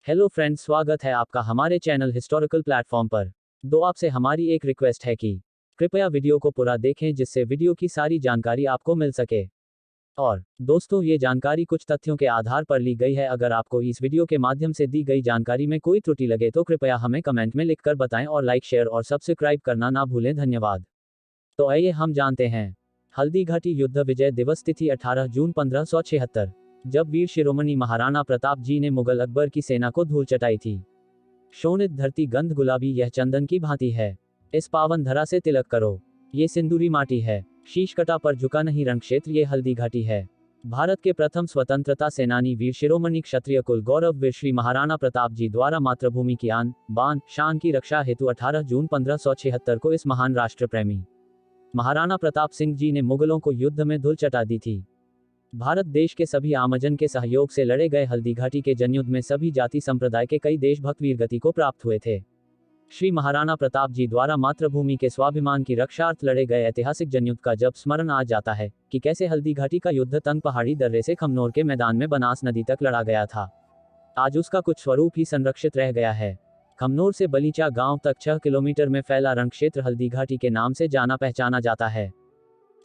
Hello friends, स्वागत है आपका हमारे चैनल हिस्टोरिकल प्लेटफॉर्म पर। आपसे हमारी एक रिक्वेस्ट है कि कृपया वीडियो को पूरा देखें जिससे वीडियो की सारी जानकारी आपको मिल सके। और दोस्तों, ये जानकारी कुछ तथ्यों के आधार पर ली गई है। अगर आपको इस वीडियो के माध्यम से दी गई जानकारी में कोई त्रुटि लगे तो कृपया हमें कमेंट में लिखकर बताएं और लाइक, शेयर और सब्सक्राइब करना ना भूलें। धन्यवाद। तो आइए हम जानते हैं। हल्दीघाटी युद्ध विजय दिवस तिथि 18 जून 1576, जब वीर शिरोमणि महाराणा प्रताप जी ने मुगल अकबर की सेना को धूल चटाई थी। शोणित धरती गंध गुलाबी, यह चंदन की भांति है। इस पावन धरा से तिलक करो, ये सिंदूरी माटी है। शीश कटा पर झुका नहीं रण क्षेत्र, ये हल्दीघाटी है। भारत के प्रथम स्वतंत्रता सेनानी वीर शिरोमणि क्षत्रिय कुल गौरव वीर श्री महाराणा प्रताप जी द्वारा मातृभूमि की आन बान शान की रक्षा हेतु 18 जून 1576 को इस महान राष्ट्र प्रेमी महाराणा प्रताप सिंह जी ने मुगलों को युद्ध में धूल चटा दी थी। भारत देश के सभी आमजन के सहयोग से लड़े गए हल्दीघाटी के जनयुद्ध में सभी जाति संप्रदाय के कई देशभक्त वीरगति को प्राप्त हुए थे। श्री महाराणा प्रताप जी द्वारा मातृभूमि के स्वाभिमान की रक्षार्थ लड़े गए ऐतिहासिक जनयुद्ध का जब स्मरण आ जाता है कि कैसे हल्दीघाटी का युद्ध तंग पहाड़ी दर्रे से खमनोर के मैदान में बनास नदी तक लड़ा गया था, आज उसका कुछ स्वरूप ही संरक्षित रह गया है। खमनोर से बलीचा गांव तक 6 किलोमीटर में फैला रण क्षेत्र हल्दीघाटी के नाम से जाना पहचाना जाता है।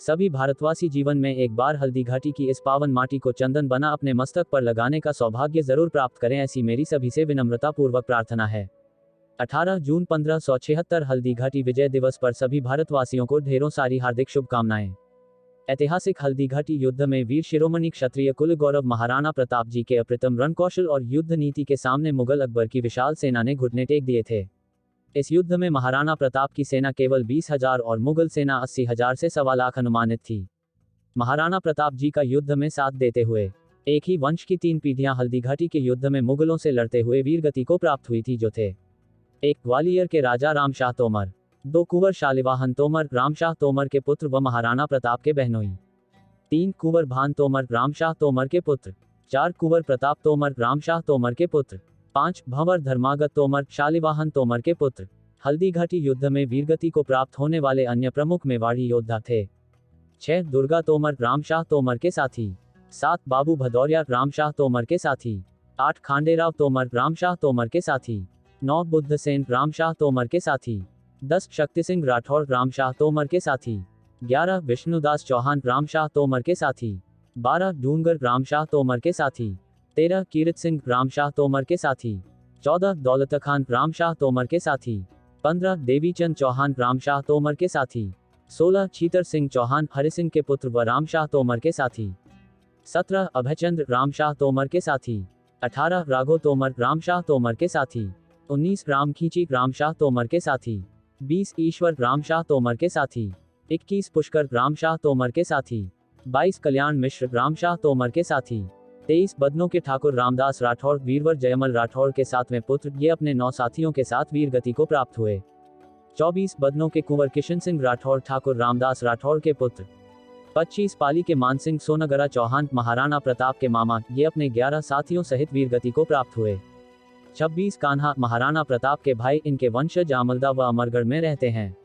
सभी भारतवासी जीवन में एक बार हल्दीघाटी की इस पावन माटी को चंदन बना अपने मस्तक पर लगाने का सौभाग्य जरूर प्राप्त करें, ऐसी मेरी सभी से विनम्रता पूर्वक प्रार्थना है। 18 जून 1576 हल्दीघाटी विजय दिवस पर सभी भारतवासियों को ढेरों सारी हार्दिक शुभकामनाएं। ऐतिहासिक हल्दीघाटी युद्ध में वीर शिरोमणि क्षत्रिय कुल गौरव महाराणा प्रताप जी के अप्रतिम रणकौशल और युद्ध नीति के सामने मुगल अकबर की विशाल सेना ने घुटने टेक दिए थे। इस युद्ध में महाराणा प्रताप की सेना केवल 20,000 और मुगल सेना 80,000 से 1.25 लाख अनुमानित थी। महाराणा प्रताप जी का युद्ध में साथ देते हुए एक ही वंश की 3 पीढ़ियां हल्दीघाटी के युद्ध में मुगलों से लड़ते हुए वीरगति को प्राप्त हुई थी, जो थे 1 ग्वालियर के राजा रामशाह तोमर, 2 कुंवर शालिवाहन तोमर रामशाह तोमर के पुत्र व महाराणा प्रताप के बहनोई, 3 कुंवर भान तोमर रामशाह तोमर के पुत्र, 4 कुंवर प्रताप तोमर रामशाह तोमर के पुत्र, 5 भंवर धर्मागत तोमर शालिवाहन तोमर के पुत्र। हल्दीघाटी युद्ध में वीरगति को प्राप्त होने वाले अन्य प्रमुख मेवाड़ी योद्धा थे 6 दुर्गा तोमर रामशाह तोमर के साथी, 7 बाबू भदौरिया रामशाह तोमर के साथी, 8 खांडेराव तोमर रामशाह तोमर के साथी, 9 बुद्धसेन रामशाह तोमर के साथी, 10 शक्ति सिंह राठौर रामशाह तोमर के साथी, 11 विष्णुदास चौहान रामशाह तोमर के साथी, 12 डूंगर रामशाह तोमर के साथी, 13 कीरत सिंह रामशाह तोमर के साथी, 14 दौलत खान रामशाह तोमर के साथी, 15 देवीचंद चौहान रामशाह तोमर के साथी, 16 छीतर सिंह चौहान हरि सिंह के पुत्र व रामशाह तोमर के साथी, 17 अभयचंद्र रामशाह तोमर के साथी, 18 राघो तोमर रामशाह तोमर के साथी, 19 रामखींची रामशाह तोमर के साथी, 20 ईश्वर रामशाह तोमर के साथी, 21 पुष्कर रामशाह तोमर के साथी, 22 कल्याण मिश्र रामशाह तोमर के साथी, 23 बदनों के ठाकुर रामदास राठौर वीरवर जयमल राठौर के 7वें पुत्र, ये अपने 9 साथियों के साथ वीरगति को प्राप्त हुए। 24 बदनों के कुंवर किशन सिंह राठौर ठाकुर रामदास राठौर के पुत्र, 25 पाली के मान सिंह सोनगरा चौहान महाराणा प्रताप के मामा, ये अपने 11 साथियों सहित वीरगति को प्राप्त हुए। 26 कान्हा महाराणा प्रताप के भाई, इनके वंशज आमलदा व अमरगढ़ में रहते हैं।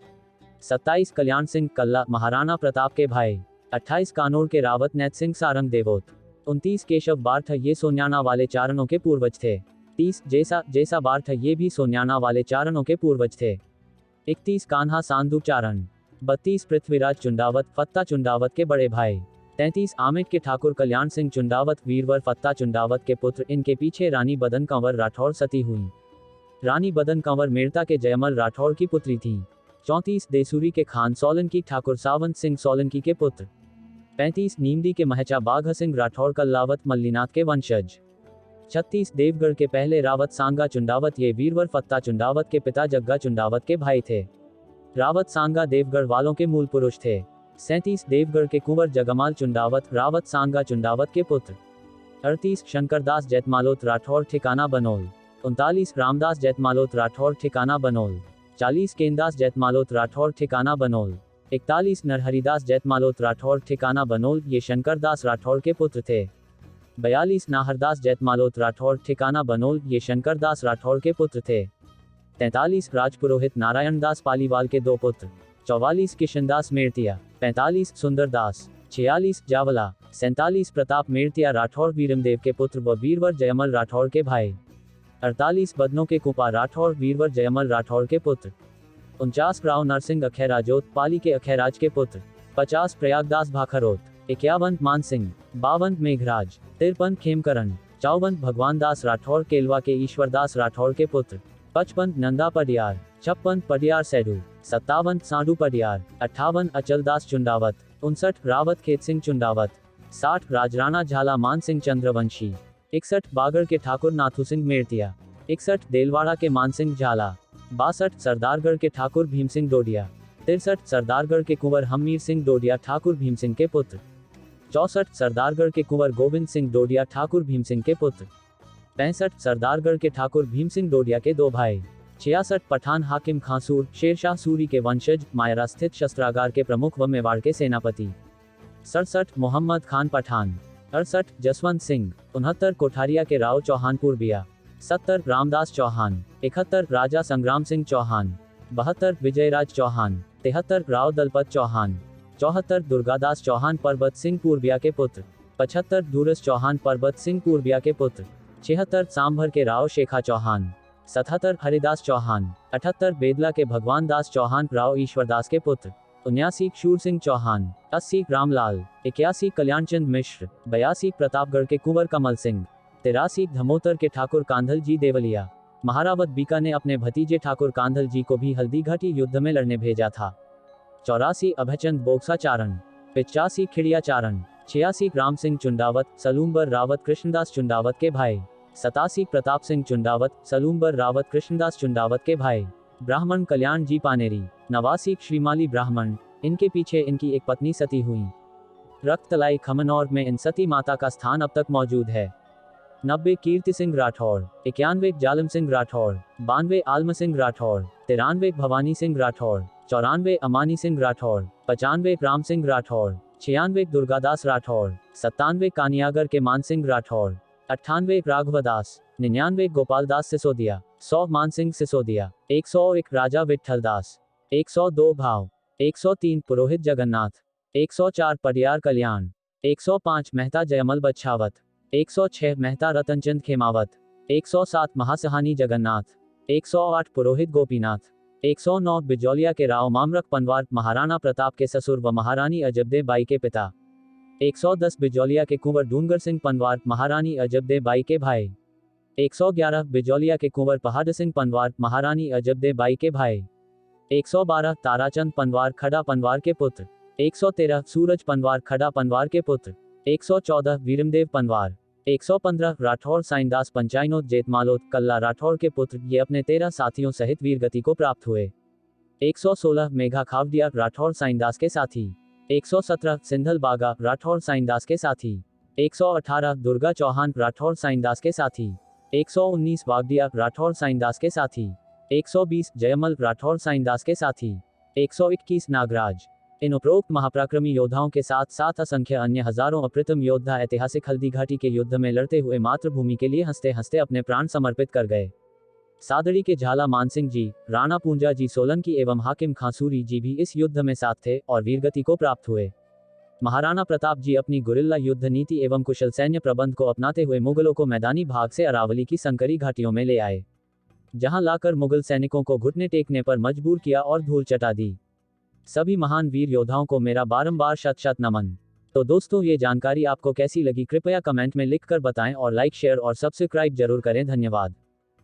27 कल्याण सिंह कल्ला महाराणा प्रताप के भाई, 28 कानौर के रावत नैत सिंह सारंग देवोत, 29 केशव बार्थ, ये सोन्याना वाले चारणों के पूर्वज थे। 30 जैसा बार्थ, ये भी सोन्याना वाले चारणों के पूर्वज थे। 31 कान्हा सांधु चारण, 32 पृथ्वीराज चुंडावत फत्ता चुंडावत के बड़े भाई, 33 आमेट के ठाकुर कल्याण सिंह चुंडावत वीरवर फत्ता चुंडावत के पुत्र, इनके पीछे रानी बदन कंवर राठौर सती हुई। रानी बदन कंवर मेड़ता के जयमल राठौर की पुत्री थी। 34 देसूरी के खान सोलंकी ठाकुर सावंत सिंह सोलंकी के पुत्र। 35 नीमदी के महचा बाघ सिंह राठौर कल्लावत मल्लीनाथ के वंशज। 36 देवगढ़ के पहले रावत सांगा चुंडावत, ये वीरवर फत्ता चुंडावत के पिता जग्गा चुंडावत के भाई थे। रावत सांगा देवगढ़ वालों के मूल पुरुष थे। 37 देवगढ़ के कुंवर जगमाल चुंडावत रावत सांगा चुंडावत के पुत्र। 38 शंकरदास जैतमालोत राठौर ठिकाना बनोल। 39 रामदास जैतमालोत राठौर ठिकाना बनोल। 40 केनदास जैतमालोत राठौर ठिकाना बनोल। 41 नरहरिदास जैतमालोत राठौर ठिकाना बनोल, ये शंकरदास राठौर के पुत्र थे। 42 नाहरदास जैतमालोत राठौर ठिकाना बनोल, ये शंकरदास राठौर के पुत्र थे। 43 राजपुरोहित नारायणदास पालीवाल के 2 पुत्र। 44 किशनदास मेड़तिया। 45 सुंदरदास। 46 जावला। 47 प्रताप मेड़तिया राठौर वीरमदेव के पुत्र व वीरवर जयमल राठौर के भाई। 48 बदनों के कुपा राठौर वीरवर जयमल राठौर के पुत्र। 49 राव नरसिंह अखैराजोत पाली के अखैराज के पुत्र। 50 प्रयागदास भाखरोत। 51 मानसिंह। 52 मेघराज। 53 खेमकरण। 54 भगवानदास राठौर केलवा के ईश्वरदास राठौर के पुत्र। 55 नंदा पडियार। 56 पडियार सैडू। 57 सांडू पडियार। 58 अचलदास चुंडावत। 59 रावत खेत सिंह चुंडावत। 60 राजराणा झाला मान सिंह चंद्रवंशी। 61 बागड़ के ठाकुर नाथू सिंह मेड़तिया। 61 देलवाड़ा के मानसिंह झाला। 62 सरदारगढ़ के ठाकुर भीम सिंह डोडिया। 63 सरदारगढ़ के कुंवर हमीर सिंह डोडिया ठाकुर भीम सिंह के पुत्र। 64 सरदारगढ़ के कुंवर गोविंद सिंह डोडिया ठाकुर भीम सिंह के पुत्र। 65 सरदारगढ़ के ठाकुर भीम सिंह डोडिया के 2 भाई। 66 पठान हाकिम खांसूर शेरशाह सूरी के वंशज मायरा स्थित शस्त्रागार के प्रमुख व मेवाड़ के सेनापति। 67 मोहम्मद खान पठान। 68 जसवंत सिंह। 69 कोठारिया के राव चौहानपुर बिया। 70 रामदास चौहान। 71 राजा संग्राम सिंह चौहान। 72 विजयराज चौहान। 73 राव दलपत चौहान। 74 दुर्गादास चौहान परबत सिंह पूर्बिया के पुत्र। 75 दूरस चौहान परबत सिंह पूर्बिया के पुत्र। 76 सांभर के राव शेखा चौहान। 77 हरिदास चौहान। 78 बेदला के भगवान दास चौहान राव ईश्वरदास के पुत्र। 79 शूर सिंह चौहान। 80 रामलाल। 81 कल्याणचंद मिश्र। 82 प्रतापगढ़ के कुंवर कमल सिंह। 83 धमोतर के ठाकुर कांधल जी देवलिया। महारावत बीका ने अपने भतीजे ठाकुर कांधल जी को भी हल्दीघाटी युद्ध में लड़ने भेजा था। 84 अभयचंद बोगसा चारण। 85 खिड़िया चारण। 86 राम सिंह चुंडावत सलूमबर रावत कृष्णदास चुंडावत के भाई। 87 प्रताप सिंह चुंडावत सलूमबर रावत कृष्णदास चुंडावत के भाई। ब्राह्मण कल्याण जी पानेरी। 89 श्रीमाली ब्राह्मण। इनके पीछे इनकी एक पत्नी सती हुई। रक्तलाई खमनौर में इन सती माता का स्थान अब तक मौजूद है। 90 कीर्ति सिंह राठौर। 91 जालिम सिंह राठौर। 92 आलम सिंह राठौर। 93 भवानी सिंह राठौर। 94 अमानी सिंह राठौर। 95 राम सिंह राठौर। 96 दुर्गादास राठौर। 97 कानियागर के मान सिंह राठौर। 98 राघवदास। 99 गोपालदास सिसोदिया। 100 मानसिंह सिसोदिया। 101 राजा विट्ठलदास। 102 भाव। 103 पुरोहित जगन्नाथ। 104 पडियार कल्याण। 105 मेहता जयमल बच्छावत। 106 मेहता रतनचंद खेमावत। 107 महासहानी जगन्नाथ। 108 पुरोहित गोपीनाथ। 109 बिजौलिया के राव मामरक पनवार महाराणा प्रताप के ससुर व महारानी अजबदे बाई के पिता। 110 बिजौलिया के कुंवर डूंगर सिंह पनवार महारानी अजबदे बाई के भाई। 111 बिजौलिया के कुंवर पहाड़ सिंह पनवार महारानी अजबदे बाई के भाई। 112 ताराचंद पनवार खड़ा पनवार के पुत्र। 113 सूरज पनवार खड़ा पनवार के पुत्र। 114 वीरमदेव पनवार। 115 राठौर साइंदास पंचायनोत जेतमालोत कल्ला राठौर के पुत्र ये अपने 13 साथियों सहित वीरगति को प्राप्त हुए। 116 मेघा खावडिया राठौर साइंदास के साथी। 117 सिंधल बागा राठौर साइंदास के साथी। 118 दुर्गा चौहान राठौर साइंदास के साथी। 119 वागडिया राठौर साइंदास के साथी। 120 जयमल राठौर साइंदास के साथी। 121 नागराज। इन उपरोक्त महापराक्रमी योद्धाओं के साथ साथ असंख्य अन्य हजारों अप्रतिम योद्धा ऐतिहासिक हल्दीघाटी के युद्ध में लड़ते हुए मातृभूमि के लिए हंसते हंसते अपने प्राण समर्पित कर गए। सादड़ी के झाला मानसिंह जी, राणा पूंजा जी सोलंकी एवं हाकिम खांसूरी जी भी इस युद्ध में साथ थे और वीरगति को प्राप्त हुए। महाराणा प्रताप जी अपनी गुरिल्ला युद्ध नीति एवं कुशल सैन्य प्रबंध को अपनाते हुए मुगलों को मैदानी भाग से अरावली की संकरी घाटियों में ले आए, जहां लाकर मुगल सैनिकों को घुटने टेकने पर मजबूर किया और धूल चटा दी। सभी महान वीर योद्धाओं को मेरा बारंबार शत शत नमन। तो दोस्तों, ये जानकारी आपको कैसी लगी कृपया कमेंट में लिखकर बताएं और लाइक शेयर और सब्सक्राइब जरूर करें। धन्यवाद।